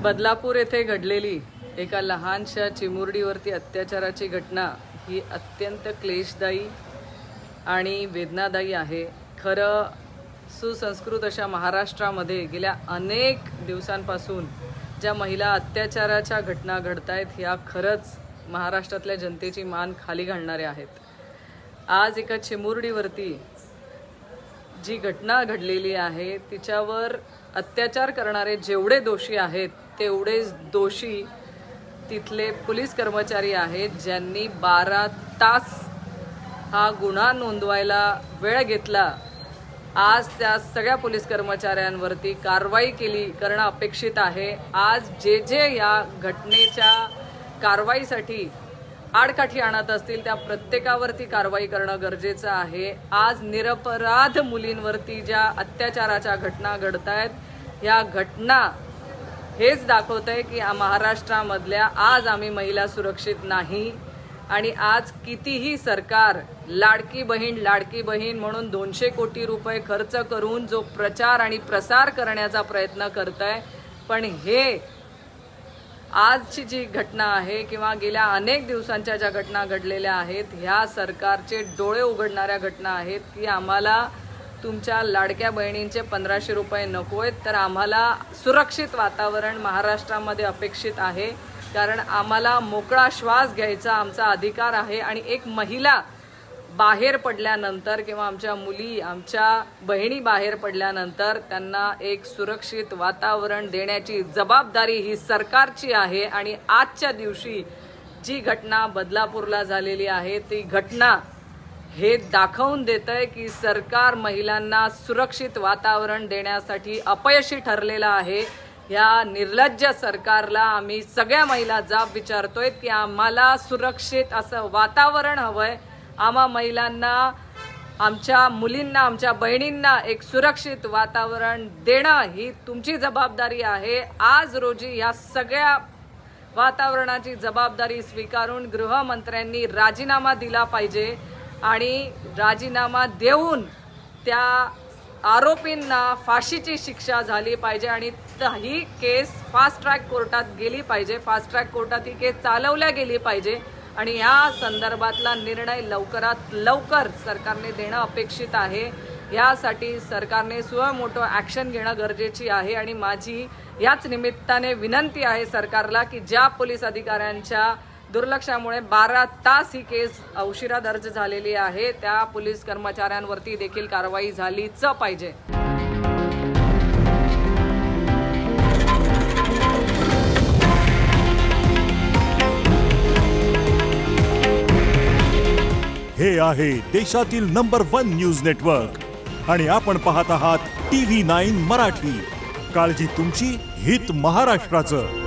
बदलापूर येथे घडलेली एका लहानशा चिमुरडीवरती अत्याचाराची घटना ही अत्यंत क्लेशदायी आणि वेदनादायी आहे। खरं सुसंस्कृत अशा महाराष्ट्रामध्ये गेल्या अनेक दिवसांपासून ज्या महिला अत्याचाराच्या घटना घडतायत ह्या खरंच महाराष्ट्रातल्या जनतेची मान खाली घालणाऱ्या आहेत। आज एका चिमुरडीवरती जी घटना घडलेली आहे तिच्यावर अत्याचार करणारे जेवढे दोषी आहेत तेवढेच दोषी तिथले पोलीस कर्मचारी आहेत, ज्यांनी 12 तास हा गुन्हा नोंदवायला वेळ घेतला। आज त्या सगळ्या पोलीस कर्मचाऱ्यांवरती कारवाई करणं अपेक्षित आहे। आज जे या घटनेच्या कारवाईसाठी आडकाठी आणत असतील त्या प्रत्येकावरती कारवाई करणं गरजेचं आहे। आज निरपराध मुलींवरती ज्या अत्याचाराच्या घटना घडतायत या घटना हेच दाखवतंय की महाराष्ट्रामधल्या आज आम्ही महिला सुरक्षित नाही। आणि आज कितीही सरकार लाडकी बहीण म्हणून 200 कोटी रुपये खर्च करून जो प्रचार आणि प्रसार करण्याचा प्रयत्न करतंय, पण हे आजची जी घटना आहे किंवा गेल्या अनेक दिवसांच्या ज्या घटना घडलेल्या आहेत ह्या सरकारचे डोळे उघडणाऱ्या घटना आहेत की आम्हाला तुमच्या लाडक्या बहिणींचे 1500 रुपये नकोयत, तर आम्हाला सुरक्षित वातावरण महाराष्ट्रामध्ये अपेक्षित आहे। कारण आम्हाला मोकळा श्वास घ्यायचा आमचा अधिकार आहे आणि एक महिला बाहेर पडल्यानंतर किंवा आमच्या मुली आमच्या बहिणी बाहेर पडल्यानंतर त्यांना एक सुरक्षित वातावरण देण्याची जबाबदारी ही सरकारची आहे। आणि आजच्या दिवशी जी घटना बदलापूरला झालेली आहे ती घटना हे दाखवून देतंय की सरकार महिलांना सुरक्षित वातावरण देण्यासाठी अपयशी ठरलेलं आहे। या निर्लज्ज सरकारला आम्ही सगळ्या महिला जाब विचारतोय की आम्हाला सुरक्षित असं वातावरण हवंय। आम्हा महिलांना, आमच्या मुलींना, आमच्या बहिणींना एक सुरक्षित वातावरण देणं ही तुमची जबाबदारी आहे। आज रोजी या सगळ्या वातावरणाची जबाबदारी स्वीकारून गृहमंत्र्यांनी राजीनामा दिला पाहिजे आणि राजीनामा देऊन त्या आरोपींना फाशीची शिक्षा झाली पाहिजे आणि ही केस फास्ट ट्रॅक कोर्टात गेली पाहिजे। फास्ट ट्रॅक कोर्टात ही केस चालवल्या गेली पाहिजे आणि या संदर्भातला निर्णय लवकरात लवकर सरकारने देणं अपेक्षित आहे। यासाठी सरकारने सुमोटो ॲक्शन घेणं गरजेची आहे आणि माझी याच निमित्ताने विनंती आहे सरकारला की ज्या पोलीस अधिकाऱ्यांच्या दुर्लक्षामुळे 12 तास ही केस उशिरा दर्ज झालेली आहे त्या पोलीस कर्मचाऱ्यांवरती देखील कारवाई झालीच पाहिजे। हे आहे देशातील नंबर 1 न्यूज नेटवर्क आणि आपण पाहत आहात TV9 मराठी। काळजी तुमची, हित महाराष्ट्राचं।